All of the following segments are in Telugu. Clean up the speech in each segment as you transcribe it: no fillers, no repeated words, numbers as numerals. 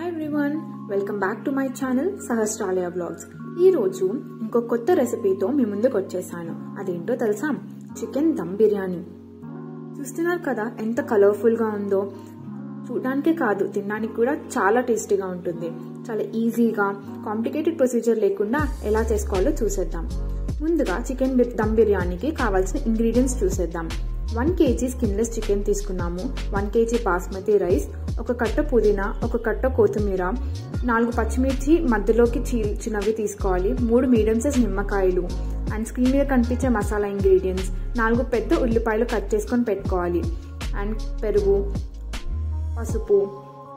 Hi everyone, welcome back to my channel Sahasralaya vlogs. ఈ రోజు ఇంకో కొత్త రెసిపీతో మీ ముందుకు వచ్చేసాను. అదేంటో తెలుసా? చికెన్ దమ్ బిర్యానీ. చూస్తున్నారు కదా ఎంత కలర్ఫుల్ గా ఉందో. చూడడానికే కాదు, తినడానికి కూడా చాలా టేస్టీగా ఉంటుంది. చాలా ఈజీగా, కాంప్లికేటెడ్ ప్రొసీజర్ లేకుండా ఎలా చేసుకోవాలో చూసేద్దాం. ముందుగా చికెన్ దమ్ బిర్యానీకి కావాల్సిన ఇంగ్రీడియంట్స్ చూసేద్దాం. 1 kg స్కిన్లెస్ చికెన్ తీసుకున్నాము, 1 kg బాస్మతి రైస్, ఒక కట్ట పుదీనా, ఒక కట్ట కొత్తిమీర, 4 పచ్చిమిర్చి మధ్యలోకి చీల్చినవి తీసుకోవాలి, 3 మీడియం సైజ్ నిమ్మకాయలు అండ్ స్క్రీన్ మీద కనిపించే మసాలా ఇంగ్రీడియంట్స్, 4 పెద్ద ఉల్లిపాయలు కట్ చేసుకొని పెట్టుకోవాలి అండ్ పెరుగు, పసుపు,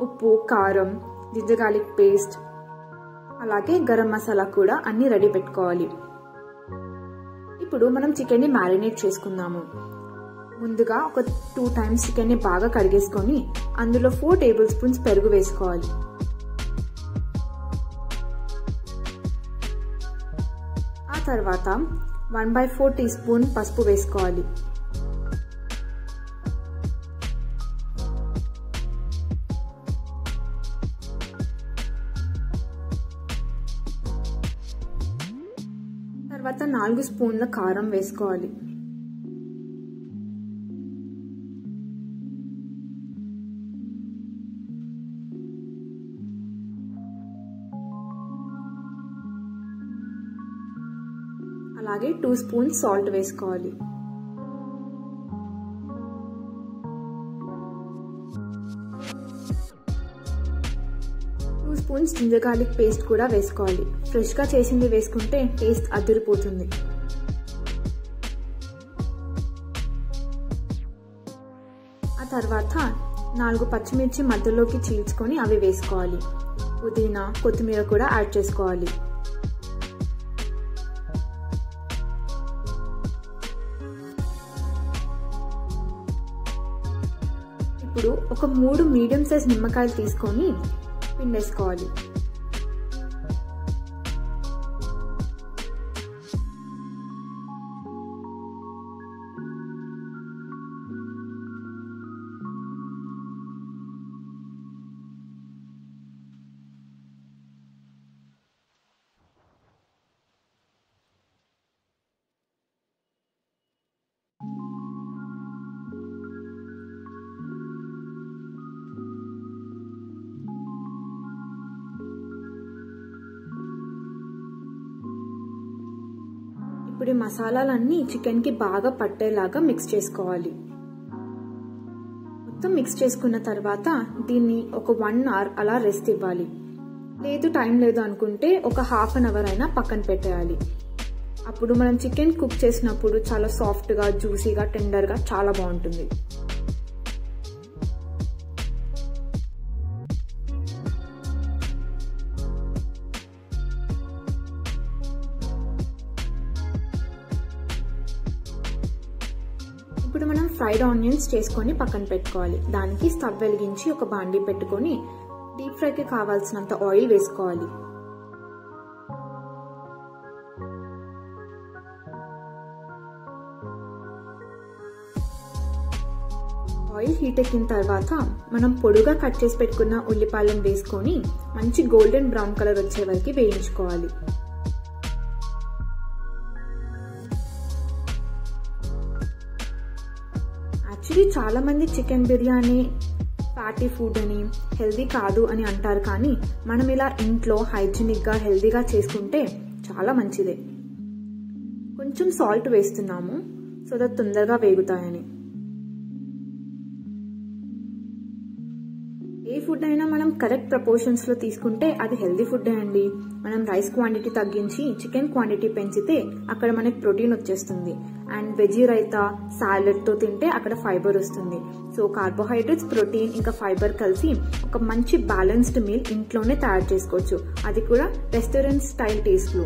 ఉప్పు, కారం, జింజర్ గార్లిక్ పేస్ట్, అలాగే గరం మసాలా కూడా అన్ని రెడీ పెట్టుకోవాలి. ఇప్పుడు మనం చికెన్ని మ్యారినేట్ చేసుకుందాము. ముందుగా ఒక 2 times చికెన్ని బాగా కడిగేసుకొని అందులో 4 tablespoons పెరుగు వేసుకోవాలి. ఆ తర్వాత 1/4 teaspoon పసుపు వేసుకోవాలి. తర్వాత 4 స్పూన్ల కారం వేసుకోవాలి. అలాగే 2 స్పూన్స్ సాల్ట్ వేసుకోవాలి. స్పూన్స్ జింజర్ గార్లిక్ పేస్ట్ కూడా వేసుకోవాలి. ఫ్రెష్ గా చేసింది వేసుకుంటే టేస్ట్ అదిరిపోతుంది. ఆ తర్వాత 4 పచ్చిమిర్చి మధ్యలోకి చీల్చుకొని అవి వేసుకోవాలి. పుదీనా, కొత్తిమీర కూడా యాడ్ చేసుకోవాలి. ఇప్పుడు ఒక 3 మీడియం సైజ్ నిమ్మకాయలు తీసుకొని పిండేసుకోవాలి. ఇప్పుడు ఈ మసాలాలన్నీ చికెన్ కి బాగా పట్టేలాగా మిక్స్ చేసుకోవాలి. మొత్తం మిక్స్ చేసుకున్న తర్వాత దీన్ని ఒక 1 hour అలా రెస్ట్ ఇవ్వాలి. లేదు టైం లేదు అనుకుంటే ఒక 1/2 hour అయినా పక్కన పెట్టేయాలి. అప్పుడు మనం చికెన్ కుక్ చేసినప్పుడు చాలా సాఫ్ట్ గా, జ్యూసీగా, టెండర్ గా చాలా బాగుంటుంది. ఇప్పుడు మనం ఫ్రైడ్ ఆనియన్స్ చేసుకొని పక్కన పెట్టుకోవాలి. దానికి స్టవ్ వెలిగించి ఒక బాండీ పెట్టుకొని డీప్ ఫ్రైకి కావాల్సినంత ఆయిల్ వేసుకోవాలి. ఆయిల్ హీట్ ఎక్కిన తర్వాత మనం పొడుగా కట్ చేసి పెట్టుకున్న ఉల్లిపాయలను వేసుకొని మంచి గోల్డెన్ బ్రౌన్ కలర్ వచ్చే వరకు వేయించుకోవాలి. యాక్చువల్లీ చాలా మంది చికెన్ బిర్యానీ ఫ్యాటీ ఫుడ్ అని, హెల్దీ కాదు అని అంటారు. కానీ మనం ఇలా ఇంట్లో హైజీనిక్ గా, హెల్దీగా చేసుకుంటే చాలా మంచిదే. కొంచెం సాల్ట్ వేస్తున్నాము సో దట్ తొందరగా వేగుతాయని. ఏ ఫుడ్ అయినా మనం కరెక్ట్ ప్రపోర్షన్స్ లో తీసుకుంటే అది హెల్దీ ఫుడ్ అండి. మనం రైస్ క్వాంటిటీ తగ్గించి చికెన్ క్వాంటిటీ పెంచితే అక్కడ మనకి ప్రోటీన్ వచ్చేస్తుంది. అండ్ వెజీ రైతా, సాలెడ్ తో తింటే అక్కడ ఫైబర్ వస్తుంది. సో కార్బోహైడ్రేట్స్, ప్రోటీన్ ఇంకా ఫైబర్ కలిసి ఒక మంచి బ్యాలెన్స్డ్ మీల్ ఇంట్లోనే తయారు చేసుకోవచ్చు. అది కూడా రెస్టారెంట్ స్టైల్ టేస్ట్ లో.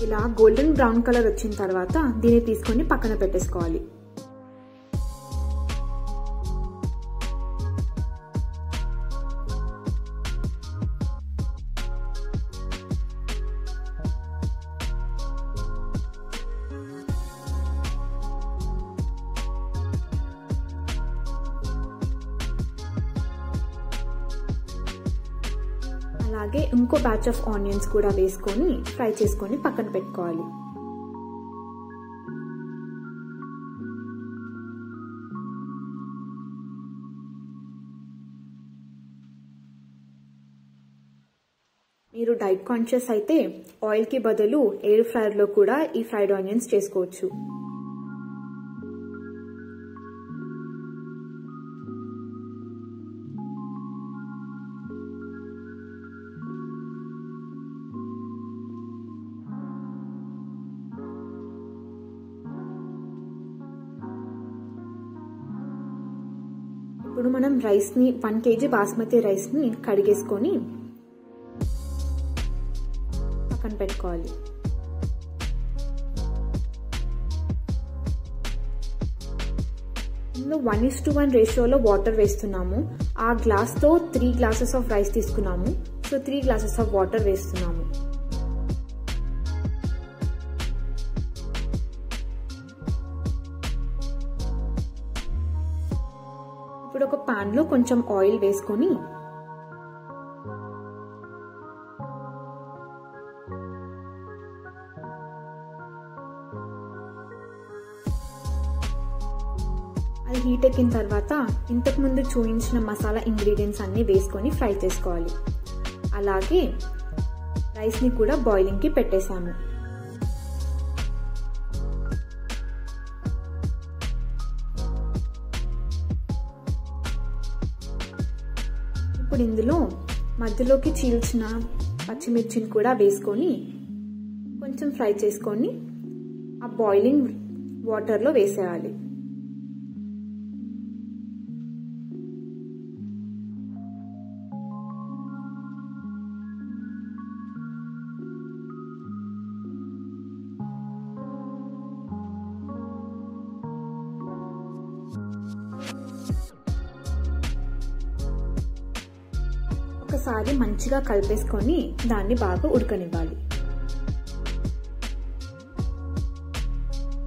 ఇలా గోల్డెన్ బ్రౌన్ కలర్ వచ్చిన తర్వాత దీన్ని తీసుకొని పక్కన పెట్టేసుకోవాలి. అలాగే ఇంకో బ్యాచ్ ఆఫ్ ఆనియన్స్ కూడా వేసుకొని ఫ్రై చేసుకొని పక్కన పెట్టుకోవాలి. మీరు డైట్ కాన్షియస్ అయితే ఆయిల్కి బదులు ఎయిర్ ఫ్రైయర్లో కూడా ఈ ఫ్రైడ్ ఆనియన్స్ చేసుకోవచ్చు. ఇప్పుడు మనం రైస్ని 1 kg బాస్మతి రైస్ని కడిగేసుకొని పక్కన పెట్టుకోవాలి. ఇందులో 1:1 రేషియోలో వాటర్ వేస్తున్నాము. ఆ గ్లాస్తో 3 glasses ఆఫ్ రైస్ తీసుకున్నాము. సో 3 glasses ఆఫ్ వాటర్ వేస్తున్నాము. ఇప్పుడు ఒక పాన్ లో కొంచెం ఆయిల్ వేసుకొని అది హీట్ ఎక్కిన తర్వాత ఇంతకు ముందు చూపించిన మసాలా ఇంగ్రీడియంట్స్ అన్ని వేసుకొని ఫ్రై చేసుకోవాలి. అలాగే రైస్ ని కూడా బాయిలింగ్ కి పెట్టేసాము. ఇప్పుడు ఇందులో మధ్యలోకి చీల్చిన పచ్చిమిర్చిని కూడా వేసుకొని కొంచెం ఫ్రై చేసుకొని ఆ బాయిలింగ్ వాటర్లో వేసేయాలి. ఒకసారి మంచిగా కలిపేసుకొని దాన్ని బాగా ఉడకనివ్వాలి.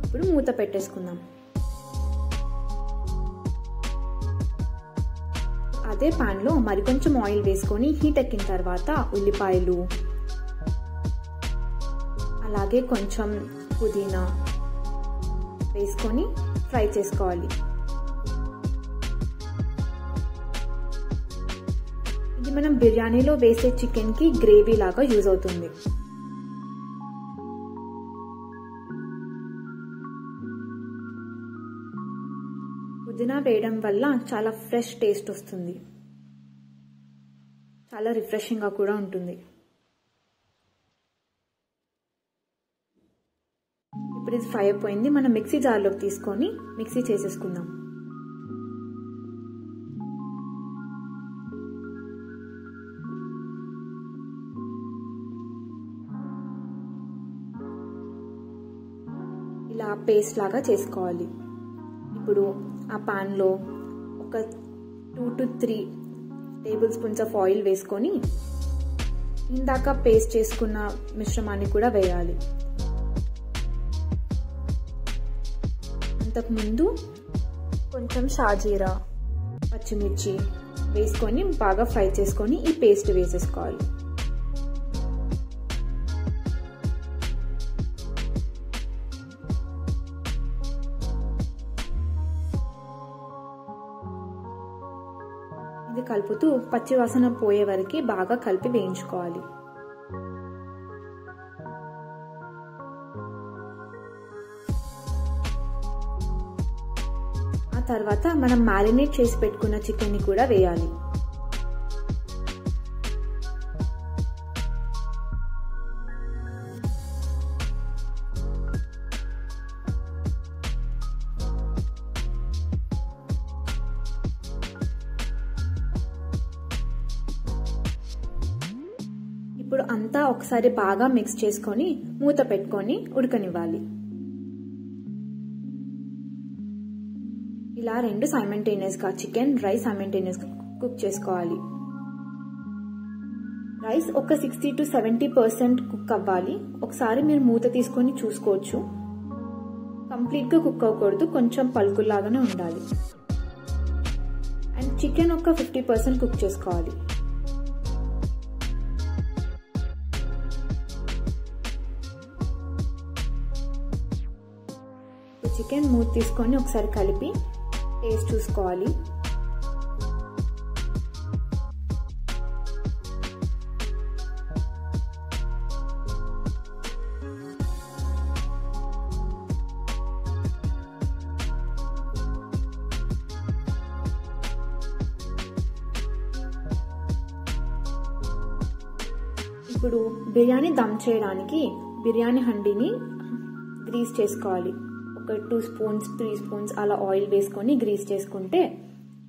ఇప్పుడు మూత పెట్టేసుకుందాం. అదే పాన్ లో మరికొంచెం ఆయిల్ వేసుకొని హీట్ ఎక్కిన తర్వాత ఉల్లిపాయలు అలాగే కొంచెం పుదీనా వేసుకొని ఫ్రై చేసుకోవాలి. ఇది మనం బిర్యానీలో వేసే చికెన్ కి గ్రేవీ లాగా యూజ్ అవుతుంది. పుదీనా వేయడం వల్ల చాలా ఫ్రెష్ టేస్ట్ వస్తుంది, చాలా రిఫ్రెషింగ్ గా కూడా ఉంటుంది. ఇప్పుడు ఇది ఫ్రై అయిపోయింది. మనం మిక్సీ జార్లోకి తీసుకొని మిక్సీ చేసేసుకుందాం. ఇలా పేస్ట్ లాగా చేసుకోవాలి. ఇప్పుడు ఆ పాన్లో ఒక 2 to 3 tablespoons ఆఫ్ ఆయిల్ వేసుకొని ఇందాక పేస్ట్ చేసుకున్న మిశ్రమాన్ని కూడా వేయాలి. అంతకుముందు కొంచెం షాజీరా పచ్చిమిర్చి వేసుకొని బాగా ఫ్రై చేసుకొని ఈ పేస్ట్ వేసేసుకోవాలి. ఇది కలుపుతూ పచ్చి వాసన పోయే వరకు బాగా కలిపి వేయించుకోవాలి. ఆ తర్వాత మనం మ్యారినేట్ చేసి పెట్టుకున్న చికెన్ ని కూడా వేయాలి. ఇప్పుడు అంతా ఒకసారి బాగా మిక్స్ చేసుకొని మూత పెట్టుకొని ఉడకనివ్వాలి. ఇలా 2 సైమల్టేనియస్ గా చికెన్ రైస్ సైమల్టేనియస్ గా కుక్ చేసుకోవాలి. రైస్ ఒక 60 to 70% కుక్ అవ్వాలి. ఒకసారి మీరు మూత తీసుకొని చూసుకోవచ్చు. కంప్లీట్ గా కుక్ అవ్వకూడదు, కొంచెం పలుకుల్లాగానే ఉండాలి. అండ్ చికెన్ ఒక 50% కుక్ చేసుకోవాలి. చికెన్ మూత తీసుకొని ఒకసారి కలిపి టేస్ట్ చూసుకోవాలి. ఇప్పుడు బిర్యానీ దమ్ చేయడానికి బిర్యానీ హండీని గ్రీస్ చేసుకోవాలి. ఒక 2 స్పూన్స్ 3 స్పూన్స్ అలా ఆయిల్ వేసుకొని గ్రీస్ చేసుకుంటే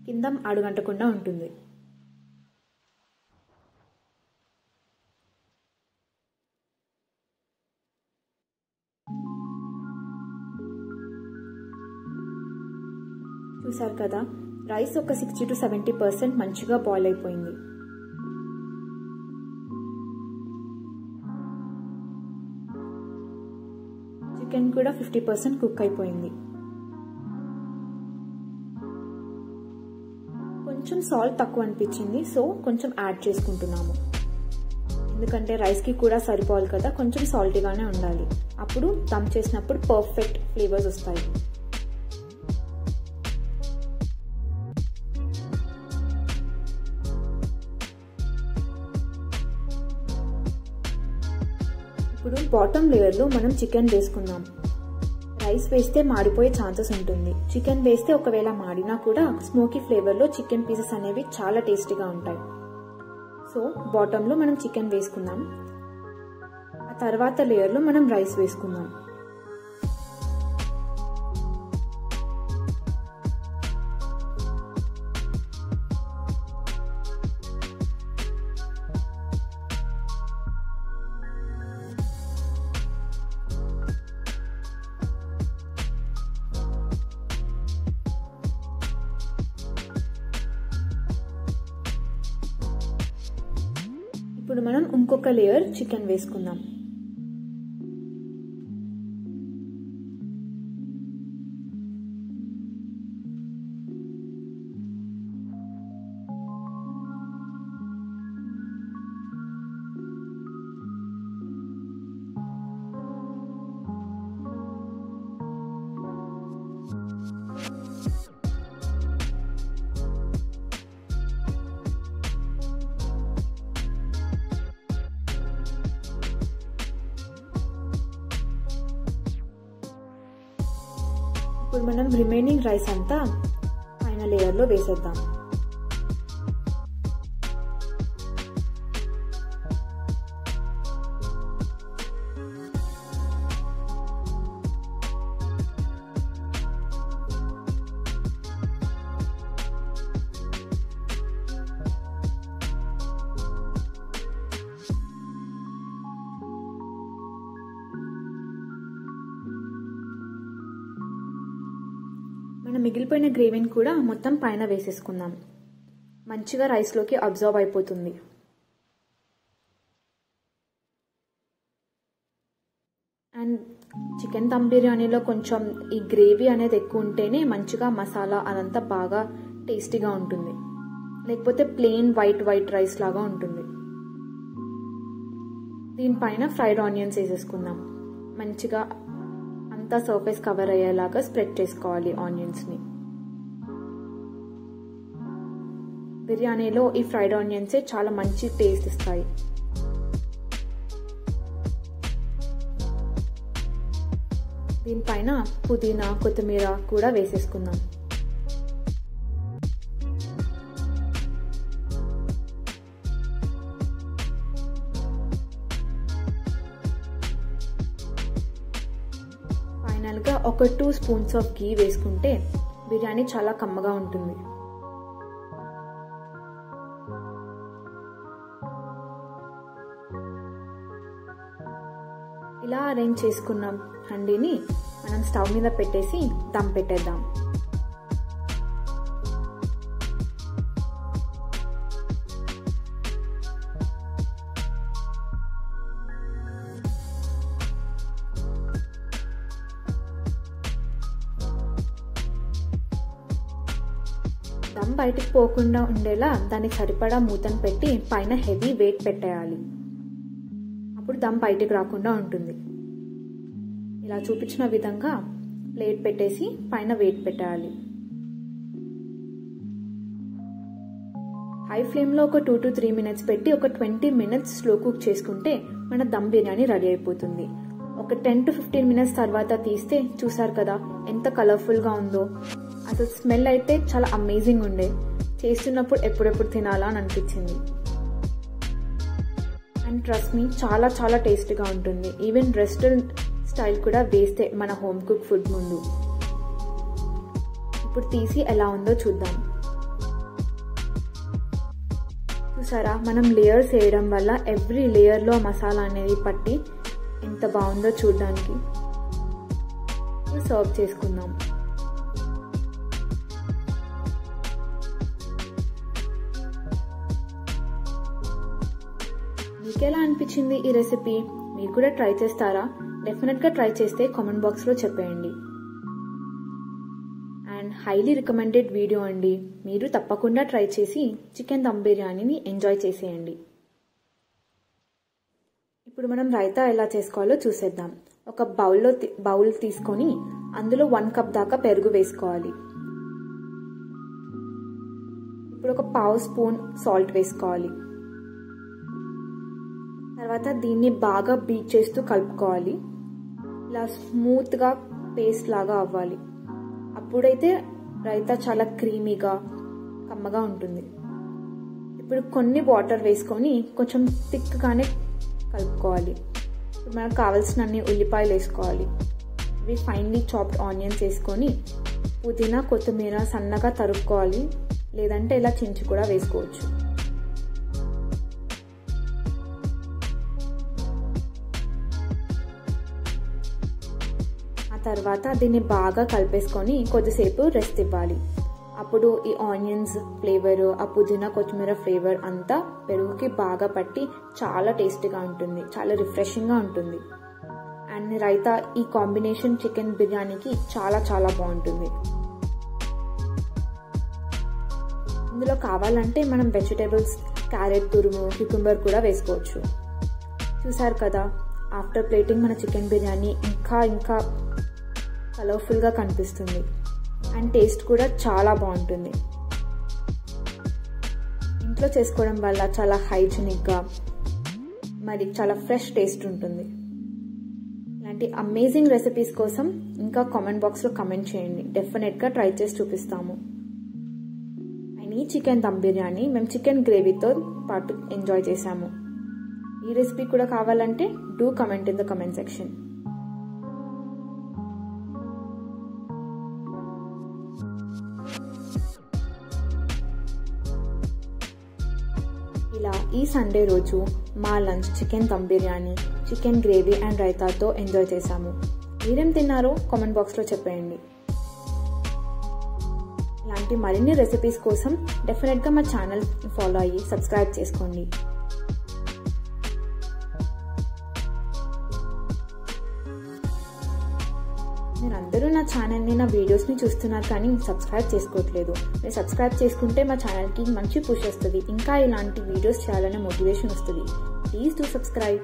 కింద అడుగంటకుండా ఉంటుంది. చూసారు కదా, రైస్ ఒక 60 to 70% మంచిగా బాయిల్ అయిపోయింది. చికెన్ కూడా 50% కుక్ అయిపోయింది. కొంచెం సాల్ట్ తక్కువ అనిపించింది, సో కొంచెం యాడ్ చేసుకుంటున్నాము. ఎందుకంటే రైస్కి కూడా సరిపోవాలి కదా, కొంచెం సాల్టీగానే ఉండాలి. అప్పుడు దమ్ చేసినప్పుడు పర్ఫెక్ట్ ఫ్లేవర్స్ వస్తాయి. ఇప్పుడు బాటమ్ లేయర్లో మనం చికెన్ వేసుకుందాం. రైస్ వేస్తే మాడిపోయే ఛాన్సెస్ ఉంటుంది. చికెన్ వేస్తే ఒకవేళ మాడినా కూడా స్మోకీ ఫ్లేవర్లో చికెన్ పీసెస్ అనేవి చాలా టేస్టీగా ఉంటాయి. సో బాటంలో మనం చికెన్ వేసుకుందాం. ఆ తర్వాత లేయర్లో మనం రైస్ వేసుకుందాం. ఇప్పుడు మనం ఇంకొక లేయర్ చికెన్ వేసుకుందాం. ఇప్పుడు మనం రిమైనింగ్ రైస్ అంతా పైన లేయర్లో వేసేద్దాం. మనం మిగిలిపోయిన గ్రేవీని కూడా మొత్తం పైన వేసేసుకుందాం. మంచిగా రైస్లోకి అబ్జర్వ్ అయిపోతుంది. అండ్ చికెన్ దమ్ బిర్యానీలో కొంచెం ఈ గ్రేవీ అనేది ఎక్కువ ఉంటేనే మంచిగా మసాలా అదంతా బాగా టేస్టీగా ఉంటుంది. లేకపోతే ప్లెయిన్ వైట్ రైస్ లాగా ఉంటుంది. దీనిపైన ఫ్రైడ్ ఆనియన్స్ వేసేసుకుందాం. మంచిగా అంతా సర్ఫేస్ కవర్ అయ్యేలాగా స్ప్రెడ్ చేసుకోవాలి ఆనియన్స్ని. బిర్యానీలో ఈ ఫ్రైడ్ ఆనియన్సే చాలా మంచి టేస్ట్ ఇస్తాయి. దీనిపైన పుదీనా కొత్తిమీర కూడా వేసేసుకుందాం. ఫైనల్గా ఒక 2 స్పూన్స్ ఆఫ్ ఘీ వేసుకుంటే బిర్యానీ చాలా కమ్మగా ఉంటుంది. ఇలా అరేంజ్ చేసుకున్న హండీని మనం స్టవ్ మీద పెట్టేసి దమ్ పెట్టేద్దాం. దమ్ బయటికి పోకుండా ఉండేలా దానికి సరిపడా మూతను పెట్టి పైన హెవీ వెయిట్ పెట్టేయాలి. అప్పుడు దమ్ బయటికి రాకుండా ఉంటుంది. ఇలా చూపించిన విధంగా ప్లేట్ పెట్టేసి పైన వెయిట్ పెట్టాలి. హై ఫ్లేమ్లో ఒక 2 to 3 minutes పెట్టి ఒక 20 minutes స్లో కుక్ చేసుకుంటే మన దమ్ బిర్యానీ రెడీ అయిపోతుంది. ఒక 10 to 15 minutes తర్వాత తీస్తే చూసారు కదా ఎంత కలర్ఫుల్గా ఉందో. అసలు స్మెల్ అయితే చాలా అమేజింగ్ ఉండే. చేస్తున్నప్పుడు ఎప్పుడెప్పుడు తినాలా అని అనిపించింది. అండ్ ట్రస్ట్ మీ చాలా చాలా టేస్టీగా ఉంటుంది. ఈవెన్ రెస్టారెంట్ స్టైల్ కూడా వేస్తే మన హోమ్ కుక్ ఫుడ్ ముందు. ఇప్పుడు తీసి ఎలా ఉందో చూద్దాం. చూసారా మనం లేయర్స్ వేయడం వల్ల ఎవ్రీ లేయర్లో మసాలా అనేది పట్టి ఎంత బాగుందో చూడడానికి. సర్వ్ చేసుకుందాం. మీకెలా అనిపించింది ఈ రెసిపీ? మీరు కూడా ట్రై చేస్తారా? డెఫినెట్గా ట్రై చేస్తే కామెంట్ బాక్స్లో చెప్పేయండి. అండ్ హైలీ రికమెండెడ్ వీడియో అండి. మీరు తప్పకుండా ట్రై చేసి చికెన్ దమ్ బిర్యానీని ఎంజాయ్ చేసేయండి. ఇప్పుడు మనం రైతా ఎలా చేసుకోవాలో చూసేద్దాం. ఒక బౌల్ తీసుకొని అందులో 1 cup దాకా పెరుగు వేసుకోవాలి. ఇప్పుడు ఒక 1/2 spoon సాల్ట్ వేసుకోవాలి. తర్వాత దీన్ని బాగా బీట్ చేస్తూ కలుపుకోవాలి. ఇలా స్మూత్గా పేస్ట్ లాగా అవ్వాలి. అప్పుడైతే రైతా చాలా క్రీమీగా కమ్మగా ఉంటుంది. ఇప్పుడు కొన్ని వాటర్ వేసుకొని కొంచెం థిక్గానే కలుపుకోవాలి. ఇప్పుడు మనకు కావాల్సిన అన్ని ఉల్లిపాయలు వేసుకోవాలి. ఇవి ఫైన్లీ చాప్డ్ ఆనియన్స్ వేసుకొని పుదీనా కొత్తిమీర సన్నగా తరుక్కోవాలి. లేదంటే ఇలా చించి కూడా వేసుకోవచ్చు. తర్వాత దీన్ని బాగా కలిపేసుకొని కొద్దిసేపు రెస్ట్ ఇవ్వాలి. అప్పుడు ఈ ఆనియన్స్ ఫ్లేవర్, ఆ పుదీనా కొత్తిమీర ఫ్లేవర్ అంతా పెరుగుకి బాగా పట్టి చాలా టేస్టీగా ఉంటుంది, చాలా రిఫ్రెషింగ్గా ఉంటుంది. అండ్ రైతా ఈ కాంబినేషన్ చికెన్ బిర్యానీకి చాలా చాలా బాగుంటుంది. ఇందులో కావాలంటే మనం వెజిటేబుల్స్, క్యారెట్ తురుము, క్యూకుంబర్ కూడా వేసుకోవచ్చు. చూసారు కదా ఆఫ్టర్ ప్లేటింగ్ మన చికెన్ బిర్యానీ ఇంకా కలర్ఫుల్గా కనిపిస్తుంది. అండ్ టేస్ట్ కూడా చాలా బాగుంటుంది. ఇంట్లో చేసుకోవడం వల్ల చాలా హైజీనిక్గా మరి చాలా ఫ్రెష్ టేస్ట్ ఉంటుంది. ఇలాంటి అమేజింగ్ రెసిపీస్ కోసం ఇంకా కామెంట్ బాక్స్లో కమెంట్ చేయండి. డెఫినెట్గా ట్రై చేసి చూపిస్తాము. అండ్ ఈ చికెన్ దమ్ బిర్యానీ మేము చికెన్ గ్రేవీతో పాటు ఎంజాయ్ చేసాము. ఈ రెసిపీ కూడా కావాలంటే do comment in the comment section. ఇలా ఈ సండే రోజు మా lunch chicken dum biryani, chicken gravy and రైతాతో ఎంజాయ్ చేశాము. మీరేం తిన్నారో కామెంట్ బాక్స్లో చెప్పేయండి. ఇలాంటి మరిన్ని రెసిపీస్ కోసం డెఫినెట్గా మా ఛానల్ ఫాలో అయ్యి సబ్స్క్రైబ్ చేసుకోండి. మీరందరూ నా ఛానల్ని, నా వీడియోస్ని చూస్తున్నారు కానీ సబ్స్క్రైబ్ చేసుకోవట్లేదు. మీరు సబ్స్క్రైబ్ చేసుకుంటే మా ఛానల్కి మంచి పుష్ వస్తుంది. ఇంకా ఇలాంటి వీడియోస్ చేయాలనే మోటివేషన్ వస్తుంది. Please do subscribe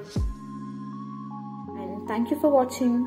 and thank you for watching.